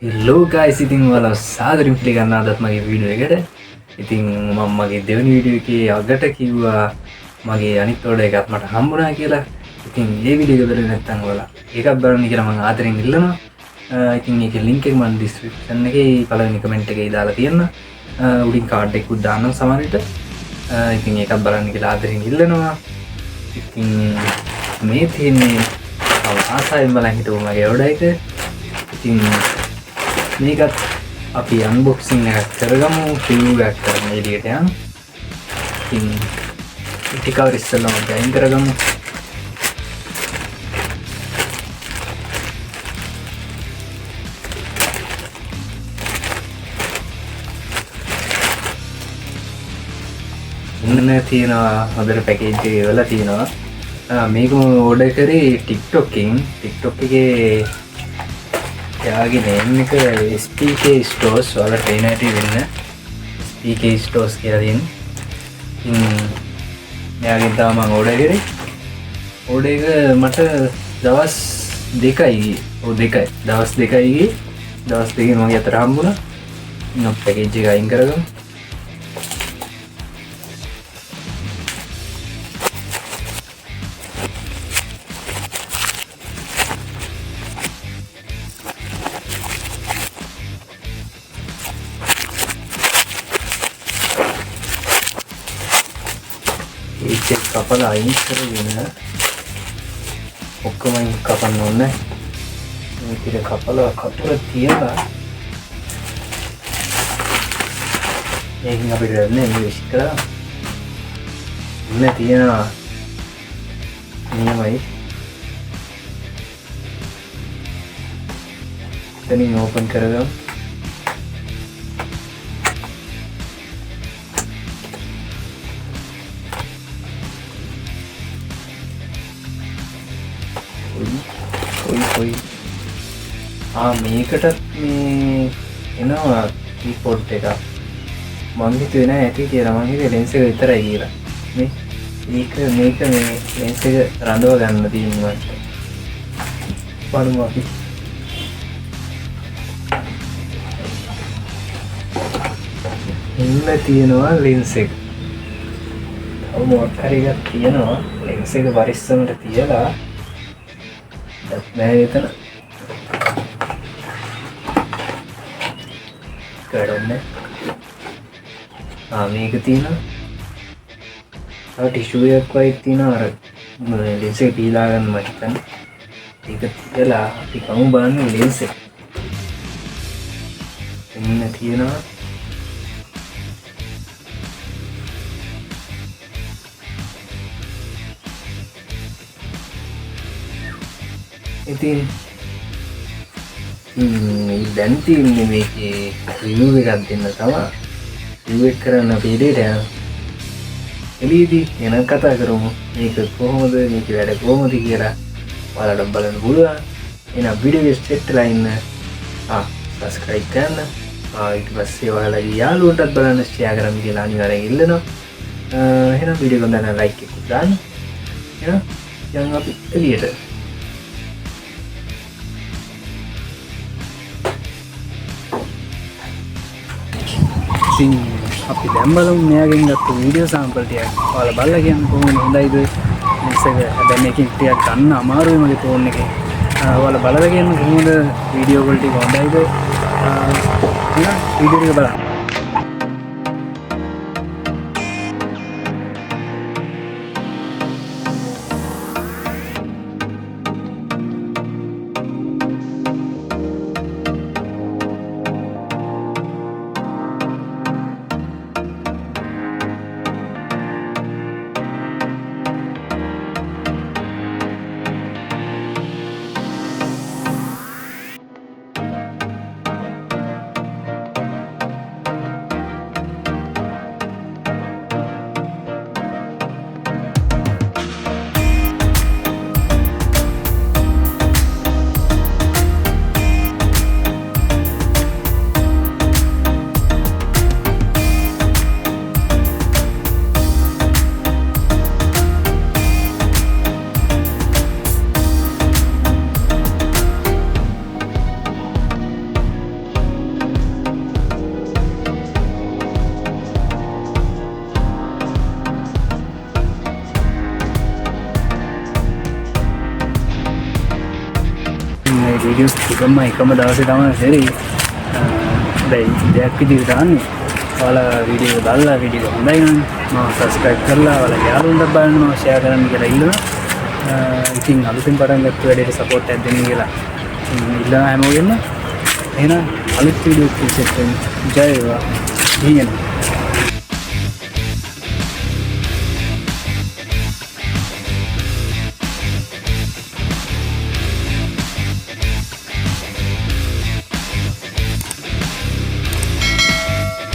Hello guys, ඉතින් ඔයාලා සාදරයෙන් පිළිගන්නවා අදත් මගේ වීඩියෝ එකට. ඉතින් මම මගේ දෙවෙනි වීඩියෝ එකේ අගට කිව්වා මගේ අනිත් ඕඩර් එකක් මට හම්බුණා කියලා. ඉතින් මේ වීඩියෝ එක බලලා නැත්නම් ඔයාලා ඒකත් බලන්න කියලා මම ආදරෙන් ඉල්ලනවා. ඉතින් ඒකේ link එක මම description එකේ පළවෙනි comment එකේ දාලා තියෙනවා. උඩින් card එකකුත් දාන්නම් සමහර විට. ඉතින් ඒකත් බලන්න කියලා ආදරෙන් ඉල්ලනවා. ඉතින් මේ තියෙන්නේ ආසාවෙන් බලන් හිටපු මගේ ඕඩර් එක. ඉතින් මේකත් අපි අන්බොක්සිං එකක් කරගමු රිවිව් එකක් කරන්න එළියට යන්න. ඉතින් ටිකව ඉස්සෙල්ලාම ජොයින් කරගමු. ඉන්න තියෙනවා හොඳට පැකේජ් එක ඉවලා තියෙනවා. මේක මම ඕඩර් කරේ TikTok එකේ එයාගේ නේම් එක SPK Stores වල ට්‍රේන් ඇටි වෙන්න SPK Stores කියලා තියෙනවා. එයාගෙන් තමයි මම ඕඩර් කරේ. ඕඩර් එක මට දවස් 2යි දවස් දෙකකින් මගේ අතට හම්බුණා. මම පැකේජ් එක අයින් කරගමු. ඒක කපලා අයින් කරගෙන ඔක්කොම කපන්න ඕනේ. මේක කපලා කතර තියලා මේකෙන් අපිට දැන්නේ මේ විශ් කරලා ඉන්න තියෙනවා නියමයි. එතනින් ඕපන් කරගමු. මේකටත් මේ එනවා කීබෝඩ් එක. මම හිතුවේ නෑ ඇති කියලා. මම හිතුවේ ලෙන්ස් එක විතරයි කියලා. මේක මේ ලෙන්ස් එක රඳව ගන්න තියෙනවා. බලමු අපි. ඉන්න තියෙනවා ලෙන්ස් එක. තව මොකක් හරි එකක් තියෙනවා. ලෙන්ස් එක පරිස්සමට තියලා නෑ එතන කරන්නේ. මේක තියෙනවා. තව ටිෂුව එකක් වගේ තියෙනවා. අර ලෙන්ස් එක පීලා ගන්න මම හිතන්නේ. ඒක තියලා අපි කමු බලන්න ලෙන්ස් එක. එන්න තියෙනවා. ඉතින් දැන් තියෙන්නේ මේකේ රිවිව් එකක් දෙන්න තමයි. රිවිව් එක කරන්න අපි එළියට යනවා. එළියේදී එන කතා කරමු. මේක කොහොමද මේක වැඩ කොහොමද කියලා ඔයාලට බලන්න පුළුවන්. එහෙනම් වීඩියෝ එක ස්ටේට් වෙලා ඉන්න. සබස්ක්‍රයිබ් කරන්න. ඊට පස්සේ ඔයාලගේ යාළුවන්ටත් බලන්න ෂෙයා කරන්න කියලා අනිවාර්යෙන් ඉල්ලනවා. එහෙනම් වීඩියෝ එක ගන්න ලයික් එකක් දාන්න. එහෙනම් යන් අපි එළියට. ඉතින් අපි දැන් බලමු මෙයාගෙන් ගත්ත වීඩියෝ සැම්පල් ටිකක්. ඔයාලා බලලා කියන්න කොහොමද හොඳයිද? මේක හැබැයි මේකෙන් ටිකක් ගන්න අමාරුයි මගේ ෆෝන් එකේ. ඔයාලා බලලා කියන්න කොහොමද වීඩියෝ ක්වොලිටි හොඳයිද? වීඩියෝ එක බලන්න. මේ වීඩියෝ ටිකම එකම දවසේ තමයි සෙරි දෙයක් විදිහට දාන්නේ. ඔයාලා වීඩියෝ බලලා වීඩියෝ හොඳයි නම් මම සබස්ක්‍රයිබ් කරලා ඔයාලා යාළුවන්ට බලන්න ෂෙයා කරන්න කියලා ඉල්ලනවා. ඉතින් අලුතින් පටන් ගත්ත වැඩේට සපෝට් එකක් දෙන්න කියලා ඉල්ලනවා හැමෝගෙම. එහෙනම් අලුත් වීඩියෝ එකක් ජය වේවා.